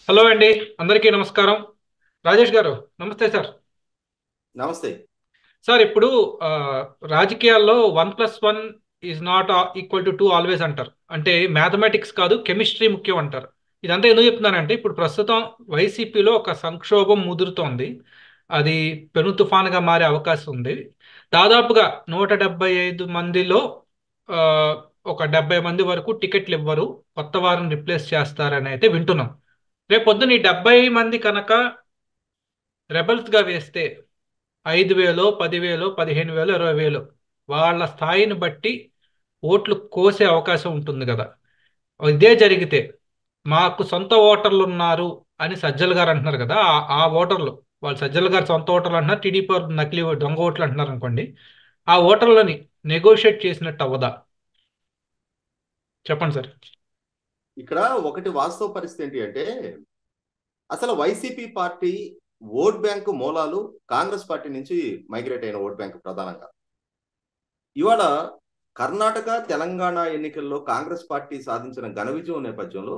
Hello అండి. అందరికీ నమస్కారం. రాజేష్ గారు నమస్తే సార్. నమస్తే. సార్ ఇప్పుడు ఆహ్, రాజకీయాల్లో 1+1 is not equal to 2 always అంటారు. అంటే మ్యాథమెటిక్స్ కాదు కెమిస్ట్రీ ముఖ్యం అంటారు. ఇదంతా ఎందుకు చెప్తున్నానంటే ఇప్పుడు ప్రస్తుతం వైసీపీలో ఒక సంక్షోభం ముదురుతోంది. అది పెను తుఫానుగా మారే అవకాశం ఉంది. దాదాపుగా 175 మందిలో ఆహ్, ఒక 70 మంది వరకు టికెట్లు ఇవ్వరు. కొత్త వారిని రిప్లేస్ చేస్తారని అయితే వింటున్నాం. రేపొద్దున ఈ 70 మంది కనుక రెబల్స్‌గా వేస్తే 5,000, 10,000, 15,000, 20,000 వాళ్ళ స్థాయిని బట్టి ఓట్లు కోసే అవకాశం ఉంటుంది కదా! ఇదే జరిగితే మాకు సొంత ఓటర్లున్నారు అని సజ్జల గారు అంటున్నారు కదా! ఆ ఓటర్లు వాళ్ళు సజ్జల గారు సొంత ఓటర్లు అంటున్నారు. టీడీపీ వాళ్ళు నకిలీ దొంగ ఓట్లు అంటున్నారు అనుకోండి. ఆ ఓటర్లని నెగోషియేట్ చేసినట్టు అవ్వదా? చెప్పండి సార్. ఇక్కడ ఒకటి వాస్తవ పరిస్థితి ఏంటి అంటే, అసలు వైసీపీ పార్టీ ఓట్ బ్యాంకు మూలాలు కాంగ్రెస్ పార్టీ నుంచి మైగ్రేట్ అయిన ఓట్ బ్యాంక్ ప్రధానంగా. ఇవాళ కర్ణాటక, తెలంగాణ ఎన్నికల్లో కాంగ్రెస్ పార్టీ సాధించిన ఘన విజయం నేపథ్యంలో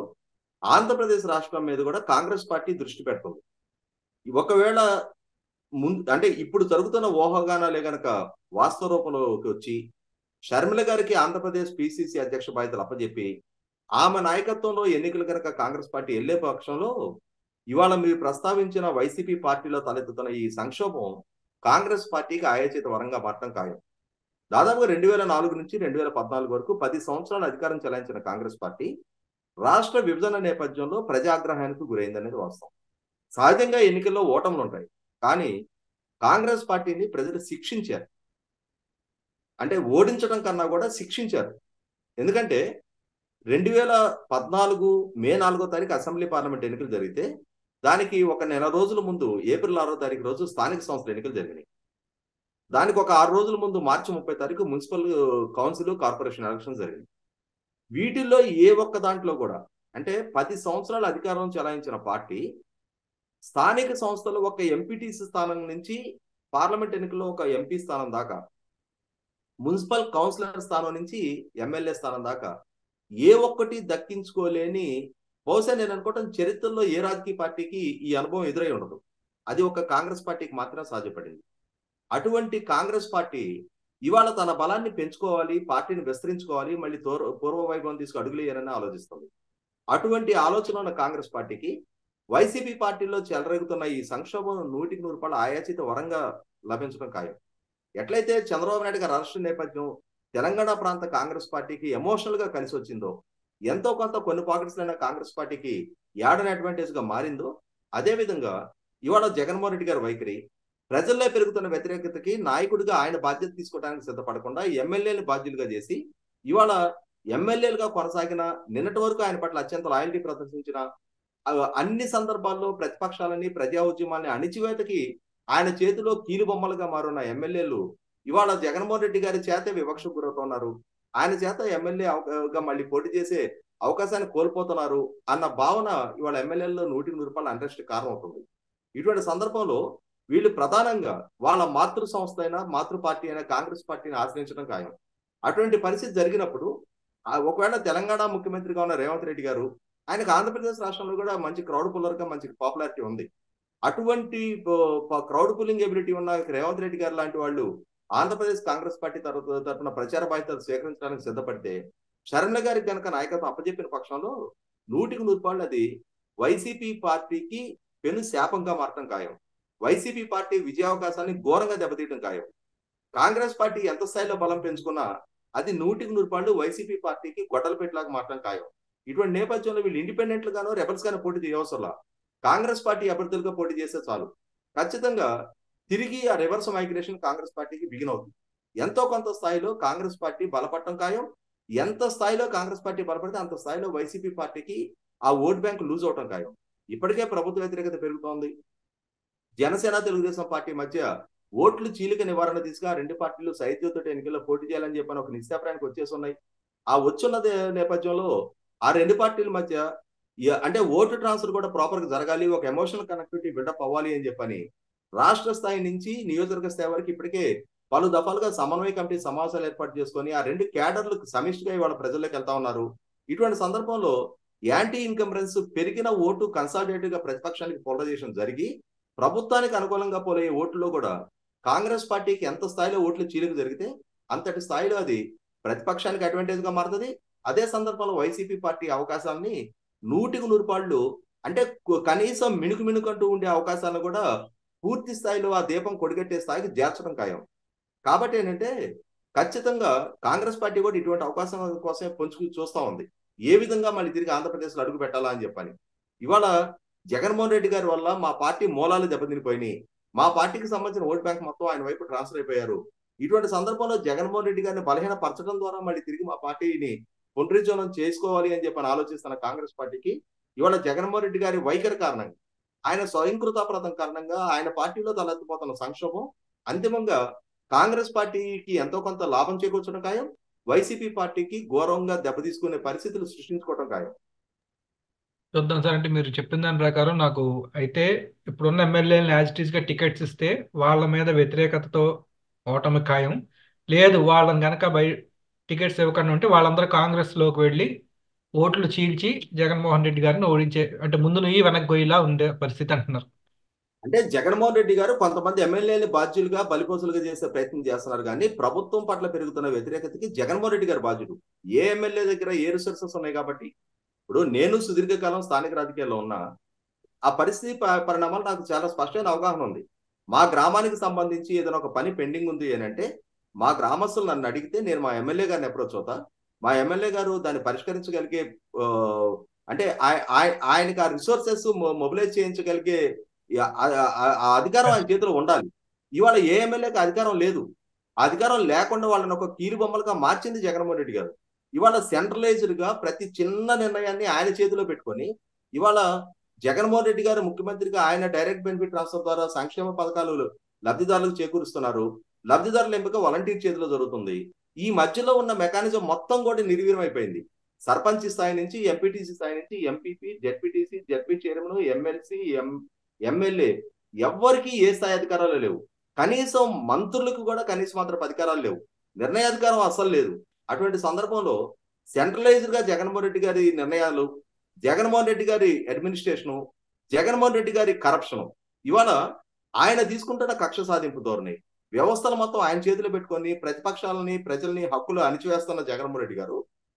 ఆంధ్రప్రదేశ్ రాష్ట్రం మీద కూడా కాంగ్రెస్ పార్టీ దృష్టి పెడుతుంది. ఒకవేళ అంటే ఇప్పుడు జరుగుతున్న ఊహాగానాలే గనక వాస్తవ రూపంలోకి వచ్చి, షర్మిల గారికి ఆంధ్రప్రదేశ్ పిసిసి అధ్యక్ష బాధ్యతలు అప్పజెప్పి ఆమె నాయకత్వంలో ఎన్నికలు కనుక కాంగ్రెస్ పార్టీ వెళ్లే పక్షంలో ఇవాళ మీరు ప్రస్తావించిన వైసీపీ పార్టీలో తలెత్తుతున్న ఈ సంక్షోభం కాంగ్రెస్ పార్టీకి ఆయాచిత వరంగా మారడం ఖాయం. దాదాపుగా 2004 నుంచి 2014 వరకు 10 సంవత్సరాలు అధికారం చెలాయించిన కాంగ్రెస్ పార్టీ రాష్ట్ర విభజన నేపథ్యంలో ప్రజాగ్రహానికి గురైందనేది వాస్తవం. సహజంగా ఎన్నికల్లో ఓటములు ఉంటాయి. కానీ కాంగ్రెస్ పార్టీని ప్రజలు శిక్షించారు. అంటే ఓడించడం కన్నా కూడా శిక్షించారు. ఎందుకంటే 2014 మే 4వ తారీఖు అసెంబ్లీ పార్లమెంట్ ఎన్నికలు జరిగితే, దానికి ఒక నెల రోజుల ముందు ఏప్రిల్ 6వ తారీఖు రోజు స్థానిక సంస్థల ఎన్నికలు జరిగినాయి. దానికి ఒక 6 రోజుల ముందు మార్చి 30 తారీఖు మున్సిపల్ కౌన్సిల్, కార్పొరేషన్ ఎలక్షన్స్ జరిగినాయి. వీటిల్లో ఏ ఒక్క దాంట్లో కూడా అంటే 10 సంవత్సరాలు అధికారం చెలాయించిన పార్టీ స్థానిక సంస్థలు ఒక ఎంపీటీసీ స్థానం నుంచి పార్లమెంట్ ఎన్నికల్లో ఒక ఎంపీ స్థానం దాకా, మున్సిపల్ కౌన్సిలర్ స్థానం నుంచి ఎమ్మెల్యే స్థానం దాకా ఏ ఒక్కటి దక్కించుకోలేని, బహుశా నేను అనుకోవటం చరిత్రలో ఏ రాజకీయ పార్టీకి ఈ అనుభవం ఎదురై ఉండదు. అది ఒక కాంగ్రెస్ పార్టీకి మాత్రమే సాధ్యపడింది. అటువంటి కాంగ్రెస్ పార్టీ ఇవాళ తన బలాన్ని పెంచుకోవాలి, పార్టీని విస్తరించుకోవాలి, మళ్ళీ పూర్వ వైభవం తీసుకు అడుగులేయాలని ఆలోచిస్తుంది. అటువంటి ఆలోచన ఉన్న కాంగ్రెస్ పార్టీకి వైసీపీ పార్టీలో చెలరేగుతున్న ఈ సంక్షోభం 100% ఆయాచిత వరంగా లభించడం ఖాయం. ఎట్లయితే చంద్రబాబు నాయుడు గారి అరెస్ట్ నేపథ్యం తెలంగాణ ప్రాంత కాంగ్రెస్ పార్టీకి ఎమోషనల్ గా కలిసి వచ్చిందో, ఎంతో కొంత కొన్ని పాకెట్స్ అయినా కాంగ్రెస్ పార్టీకి యాడన్ అడ్వాంటేజ్ గా మారిందో, అదే విధంగా ఇవాళ జగన్మోహన్ రెడ్డి గారి వైఖరి ప్రజల్లో పెరుగుతున్న వ్యతిరేకతకి నాయకుడిగా ఆయన బాధ్యత తీసుకోవడానికి సిద్ధపడకుండా ఎమ్మెల్యేలు బాధ్యులుగా చేసి, ఇవాళ ఎమ్మెల్యేలుగా కొనసాగిన, నిన్నటి వరకు ఆయన పట్ల అత్యంత లాయల్టీ ప్రదర్శించిన, అన్ని సందర్భాల్లో ప్రతిపక్షాలని, ప్రజా ఉద్యమాన్ని అణిచివేతకి ఆయన చేతిలో కీలుబొమ్మలుగా మారున్న ఎమ్మెల్యేలు ఇవాళ జగన్మోహన్ రెడ్డి గారి చేత వివక్షకు గురవుతున్నారు. ఆయన చేత ఎమ్మెల్యేగా మళ్ళీ పోటీ చేసే అవకాశాన్ని కోల్పోతున్నారు అన్న భావన ఇవాళ ఎమ్మెల్యేల్లో 100% అంట్రెస్ట్ కారణం అవుతుంది. ఇటువంటి సందర్భంలో వీళ్ళు ప్రధానంగా వాళ్ళ మాతృ సంస్థ అయినా, మాతృ పార్టీ అయినా కాంగ్రెస్ పార్టీని ఆశ్రయించడం ఖాయం. అటువంటి పరిస్థితి జరిగినప్పుడు ఒకవేళ తెలంగాణ ముఖ్యమంత్రిగా ఉన్న రేవంత్ రెడ్డి గారు, ఆయనకు ఆంధ్రప్రదేశ్ రాష్ట్రంలో కూడా మంచి క్రౌడ్ పుల్లర్ గా మంచి పాపులారిటీ ఉంది. అటువంటి క్రౌడ్ పుల్లింగ్ ఎబిలిటీ ఉన్న రేవంత్ రెడ్డి గారు లాంటి వాళ్ళు ఆంధ్రప్రదేశ్ కాంగ్రెస్ పార్టీ తరఫున ప్రచార బాధ్యతలు స్వీకరించడానికి సిద్ధపడితే, శరణ్య గారికి కనుక నాయకత్వం అప్పచెప్పిన పక్షంలో 100% అది వైసీపీ పార్టీకి పెను శాపంగా మారటం ఖాయం. వైసీపీ పార్టీ విజయావకాశాన్ని ఘోరంగా దెబ్బతీయడం ఖాయం. కాంగ్రెస్ పార్టీ ఎంత స్థాయిలో బలం పెంచుకున్నా అది 100% వైసీపీ పార్టీకి గొడ్డలపెట్టలాగా మారటం ఖాయం. ఇటువంటి నేపథ్యంలో వీళ్ళు ఇండిపెండెంట్ గానో, రెబల్స్ గానో పోటీ చేయవసరంలా. కాంగ్రెస్ పార్టీ అభ్యర్థులుగా పోటీ చేస్తే చాలు. ఖచ్చితంగా తిరిగి ఆ రివర్స్ మైగ్రేషన్ కాంగ్రెస్ పార్టీకి బిగిన్ అవుతుంది. ఎంతో కొంత స్థాయిలో కాంగ్రెస్ పార్టీ బలపడటం ఖాయం. ఎంత స్థాయిలో కాంగ్రెస్ పార్టీ బలపడితే అంత స్థాయిలో వైసీపీ పార్టీకి ఆ ఓట్ బ్యాంక్ లూజ్ అవటం ఖాయం. ఇప్పటికే ప్రభుత్వ వ్యతిరేకత పెరుగుతోంది. జనసేన, తెలుగుదేశం పార్టీ మధ్య ఓట్లు చీలిక నివారణ దిశగా రెండు పార్టీలు సైద్యుత ఎన్నికల్లో పోటీ చేయాలని చెప్పని ఒక నిశ్చయానికి వచ్చేసి ఉన్నాయి. ఆ వచ్చున్న నేపథ్యంలో ఆ రెండు పార్టీల మధ్య అంటే ఓటు ట్రాన్స్ఫర్ కూడా ప్రాపర్ గా జరగాలి, ఒక ఎమోషనల్ కనెక్టివిటీ బిల్డప్ అవ్వాలి అని చెప్పని రాష్ట్ర స్థాయి నుంచి నియోజకవర్గ స్థాయి వరకు ఇప్పటికే పలు దఫాలుగా సమన్వయ కమిటీ సమావేశాలు ఏర్పాటు చేసుకొని ఆ రెండు క్యాడర్లకు సమిష్టిగా ఇవాళ ప్రజల్లోకి వెళ్తా ఉన్నారు. ఇటువంటి సందర్భంలో యాంటీ ఇన్కంబరెన్స్ పెరిగిన ఓటు కన్సాలిడేటివ్ గా ప్రతిపక్షానికి పోలరైజేషన్ జరిగి ప్రభుత్వానికి అనుకూలంగా పోలయ్యే ఓట్లలో కూడా కాంగ్రెస్ పార్టీకి ఎంత స్థాయిలో ఓట్లు చీలిక జరిగితే అంతటి స్థాయిలో అది ప్రతిపక్షానికి అడ్వాంటేజ్ గా మారుతుంది. అదే సందర్భంలో వైసీపీ పార్టీ అవకాశాలని 100% అంటే కనీసం మిణుకు మిణుకంటూ ఉండే అవకాశాలను కూడా పూర్తి స్థాయిలో ఆ దీపం కొడిగట్టే స్థాయికి చేర్చడం ఖాయం. కాబట్టి ఏంటంటే ఖచ్చితంగా కాంగ్రెస్ పార్టీ కూడా ఇటువంటి అవకాశం కోసమే పొంచుకు చూస్తా ఉంది, ఏ విధంగా మళ్ళీ తిరిగి ఆంధ్రప్రదేశ్ లో అడుగు పెట్టాలా అని చెప్పని. ఇవాళ జగన్మోహన్ రెడ్డి గారి వల్ల మా పార్టీ మూలాలు దెబ్బతినిపోయినాయి, మా పార్టీకి సంబంధించిన ఓట్ బ్యాంక్ మొత్తం ఆయన వైపు ట్రాన్స్ఫర్ అయిపోయారు. ఇటువంటి సందర్భంలో జగన్మోహన్ రెడ్డి గారిని బలహీనపరచడం ద్వారా మళ్ళీ తిరిగి మా పార్టీని పునరుజ్జీవనం చేసుకోవాలి అని చెప్పని ఆలోచిస్తున్న కాంగ్రెస్ పార్టీకి ఇవాళ జగన్మోహన్ రెడ్డి గారి వైఖరి కారణంగా, ఆయన స్వయంకృతాపరాధం కారణంగా ఆయన పార్టీలో తలెత్తిపోతున్న సంక్షోభం అంతిమంగా కాంగ్రెస్ పార్టీకి ఎంతో కొంత లాభం చేకూర్చడం ఖాయం, వైసీపీ పార్టీకి ఘోరంగా దెబ్బతీసుకునే పరిస్థితులు సృష్టించుకోవడం ఖాయం. చూద్దాం సార్. అంటే మీరు చెప్పిన దాని ప్రకారం నాకు అయితే ఇప్పుడున్న ఎమ్మెల్యేలను యాజ్ ఇట్ ఈస్ గా టికెట్స్ ఇస్తే వాళ్ళ మీద వ్యతిరేకతతో ఓటమి ఖాయం. లేదు వాళ్ళని గనక టికెట్స్ ఇవ్వకుండా ఉంటే వాళ్ళందరూ కాంగ్రెస్ లోకి వెళ్ళి ఓట్లు చీల్చి జగన్మోహన్ రెడ్డి గారిని ఓడించే, అంటే ముందు నుయ్యి వెనక్కి పోయేలా ఉండే పరిస్థితి అంటున్నారు. అంటే జగన్మోహన్ రెడ్డి గారు కొంతమంది ఎమ్మెల్యేని బాధ్యులుగా బలిపోసులుగా చేసే ప్రయత్నం చేస్తున్నారు, కానీ ప్రభుత్వం పట్ల పెరుగుతున్న వ్యతిరేకతకి జగన్మోహన్ రెడ్డి గారు బాధ్యుడు. ఏ ఎమ్మెల్యే దగ్గర ఏ రిసోర్సెస్ ఉన్నాయి కాబట్టి, ఇప్పుడు నేను సుదీర్ఘకాలం స్థానిక రాజకీయాల్లో ఉన్నా ఆ పరిస్థితి పరిణామాలు నాకు చాలా స్పష్టమైన అవగాహన ఉంది. మా గ్రామానికి సంబంధించి ఏదైనా ఒక పని పెండింగ్ ఉంది అని అంటే మా గ్రామస్తులు నన్ను అడిగితే నేను మా ఎమ్మెల్యే గారిని అప్రోచ్ అవుతా. మా ఎమ్మెల్యే గారు దాన్ని పరిష్కరించగలిగే అంటే ఆయనకి ఆ రిసోర్సెస్ మొబిలైజ్ చేయించగలిగే ఆ అధికారం ఆయన చేతిలో ఉండాలి. ఇవాళ ఏ ఎమ్మెల్యేకి అధికారం లేదు. అధికారం లేకుండా వాళ్ళని ఒక కీలు బొమ్మలుగా మార్చింది జగన్మోహన్ రెడ్డి గారు. ఇవాళ సెంట్రలైజ్డ్ గా ప్రతి చిన్న నిర్ణయాన్ని ఆయన చేతిలో పెట్టుకొని ఇవాళ జగన్మోహన్ రెడ్డి గారు ముఖ్యమంత్రిగా ఆయన డైరెక్ట్ బెనిఫిట్ ట్రాన్స్ఫర్ ద్వారా సంక్షేమ పథకాలు లబ్ధిదారులకు చేకూరుస్తున్నారు. లబ్ధిదారుల ఎంపిక వాలంటీర్ చేతిలో జరుగుతుంది. ఈ మధ్యలో ఉన్న మెకానిజం మొత్తం కూడా నిర్వీర్యం అయిపోయింది. సర్పంచ్ స్థాయి నుంచి ఎంపీటీసీ స్థాయి నుంచి MPP, ZPTC, ZP chairman, MLC, MLA ఎవ్వరికి ఏ స్థాయి అధికారాలు లేవు. కనీసం మంత్రులకు కూడా కనీసం మాత్రం అధికారాలు లేవు. నిర్ణయాధికారం అస్సలు లేదు. అటువంటి సందర్భంలో సెంట్రలైజ్డ్ గా జగన్మోహన్ రెడ్డి గారి నిర్ణయాలు, జగన్మోహన్ రెడ్డి గారి అడ్మినిస్ట్రేషను, జగన్మోహన్ రెడ్డి గారి కరప్షను, ఇవాళ ఆయన తీసుకుంటున్న కక్ష సాధింపు ధోరణి, వ్యవస్థలు మొత్తం ఆయన చేతిలో పెట్టుకొని ప్రతిపక్షాలని, ప్రజల్ని, హక్కులు అణిచివేస్తున్న జగన్మోహన్ రెడ్డి గారు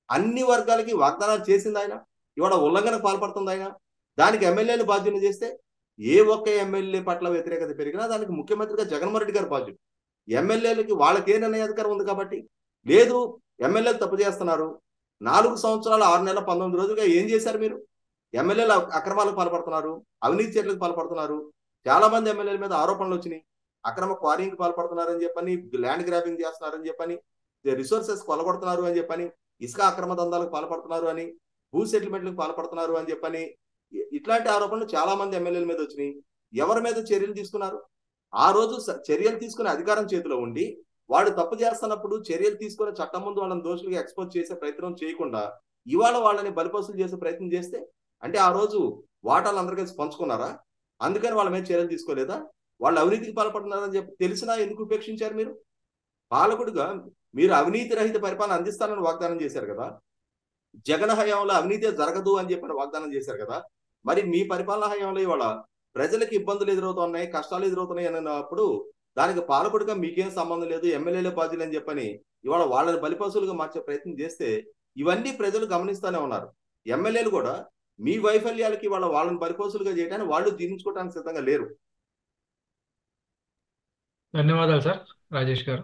అన్ని వర్గాలకి వాగ్దానాలు చేసింది ఆయన. ఇవాళ ఉల్లంఘనకు పాల్పడుతుంది ఆయన. దానికి ఎమ్మెల్యేలు బాధ్యత చేస్తే ఏ ఒక్క ఎమ్మెల్యే పట్ల వ్యతిరేకత పెరిగినా దానికి ముఖ్యమంత్రిగా జగన్మోహన్ రెడ్డి గారు బాధ్యుడు. ఎమ్మెల్యేలకి వాళ్ళకే నిర్ణయాధికారం ఉంది కాబట్టి. లేదు, ఎమ్మెల్యేలు తప్పు చేస్తున్నారు, 4 సంవత్సరాలు 6 నెలల 19 రోజులుగా ఏం చేశారు మీరు? ఎమ్మెల్యేలు అక్రమాలకు పాల్పడుతున్నారు, అవినీతి చర్యలకు పాల్పడుతున్నారు. చాలా మంది ఎమ్మెల్యేల మీద ఆరోపణలు వచ్చినాయి. అక్రమ క్వారీకి పాల్పడుతున్నారని చెప్పని, ల్యాండ్ గ్రాబింగ్ చేస్తున్నారని చెప్పని, రిసోర్సెస్ కొలగొడుతున్నారు అని చెప్పని, ఇసుక అక్రమ దందాలకు పాల్పడుతున్నారు అని, భూ సెటిల్మెంట్లకు పాల్పడుతున్నారు అని చెప్పని, ఇట్లాంటి ఆరోపణలు చాలా మంది ఎమ్మెల్యేల మీద వచ్చినాయి. ఎవరి మీద చర్యలు తీసుకున్నారు? ఆ రోజు చర్యలు తీసుకునే అధికారం చేతిలో ఉండి వాడు తప్పు చేస్తున్నప్పుడు చర్యలు తీసుకునే చట్టం ముందు వాళ్ళని దోషులుగా ఎక్స్పోజ్ చేసే ప్రయత్నం చేయకుండా ఇవాళ వాళ్ళని బలిపసులు చేసే ప్రయత్నం చేస్తే, అంటే ఆ రోజు వాటాలు అందరూ కలిసి పంచుకున్నారా? అందుకని వాళ్ళ మీద చర్యలు తీసుకోలేదా? వాళ్ళు అవినీతికి పాల్పడుతున్నారని చెప్పి తెలిసినా ఎందుకు ఉపేక్షించారు మీరు? పాలకుడుగా మీరు అవినీతి రహిత పరిపాలన అందిస్తానని వాగ్దానం చేశారు కదా. జగన్ హయాంలో అవినీతి జరగదు అని చెప్పిన వాగ్దానం చేశారు కదా. మరి మీ పరిపాలన హయాంలో ఇవాళ ప్రజలకు ఇబ్బందులు ఎదురవుతున్నాయి, కష్టాలు ఎదురవుతున్నాయి అన్నప్పుడు దానికి పాలకుడిగా మీకేం సంబంధం లేదు, ఎమ్మెల్యేలే బాధ్యులు అని చెప్పని ఇవాళ వాళ్ళని బలిపశువులుగా మార్చే ప్రయత్నం చేస్తే ఇవన్నీ ప్రజలు గమనిస్తూనే ఉన్నారు. ఎమ్మెల్యేలు కూడా మీ వైఫల్యాలకి వాళ్ళని బలిపశువులుగా చేయడానికి వాళ్ళు జీర్ణించుకోవడానికి సిద్ధంగా లేరు. ధన్యవాదాలు సార్ రాజేష్ గారు.